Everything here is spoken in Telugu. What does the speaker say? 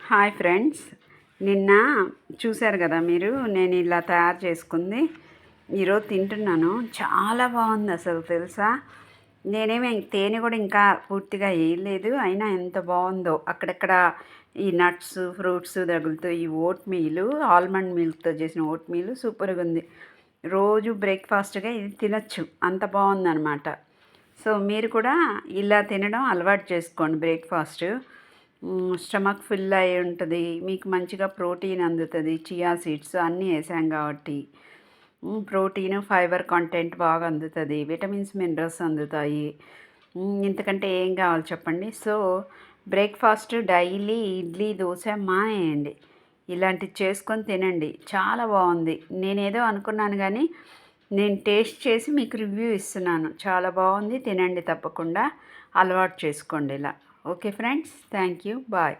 హాయ్ ఫ్రెండ్స్, నిన్న చూశారు కదా మీరు. నేను ఇలా తయారు చేసుకుంది ఈరోజు తింటున్నాను. చాలా బాగుంది అసలు, తెలుసా. నేనేమి తేనె కూడా ఇంకా పూర్తిగా వేయలేదు, అయినా ఎంత బాగుందో. అక్కడక్కడ ఈ నట్స్ ఫ్రూట్స్ తగులుతూ ఈ ఓట్ మీల్, ఆల్మండ్ మిల్క్తో చేసిన ఓట్ మీల్ సూపర్గా ఉంది. రోజు బ్రేక్ఫాస్ట్గా ఇది తినచ్చు, అంత బాగుందన్నమాట. సో మీరు కూడా ఇలా తినడం అలవాటు చేసుకోండి. బ్రేక్ఫాస్ట్ స్టమక్ ఫుల్ అయి ఉంటుంది, మీకు మంచిగా ప్రోటీన్ అందుతుంది. చియా సీడ్స్ అన్నీ వేసాం కాబట్టి ప్రోటీన్ ఫైబర్ కంటెంట్ బాగా అందుతుంది, విటమిన్స్ మినరల్స్ అందుతాయి. ఇంతకంటే ఏం కావాలి చెప్పండి. So breakfast daily idli dosa మానేయండి, ఇలాంటివి చేసుకొని తినండి. చాలా బాగుంది. నేనేదో అనుకున్నాను కానీ నేను టేస్ట్ చేసి మీకు రివ్యూ ఇస్తున్నాను. చాలా బాగుంది, తినండి తప్పకుండా. అలవాటు చేసుకోండి ఇలా. Okay friends, thank you, bye.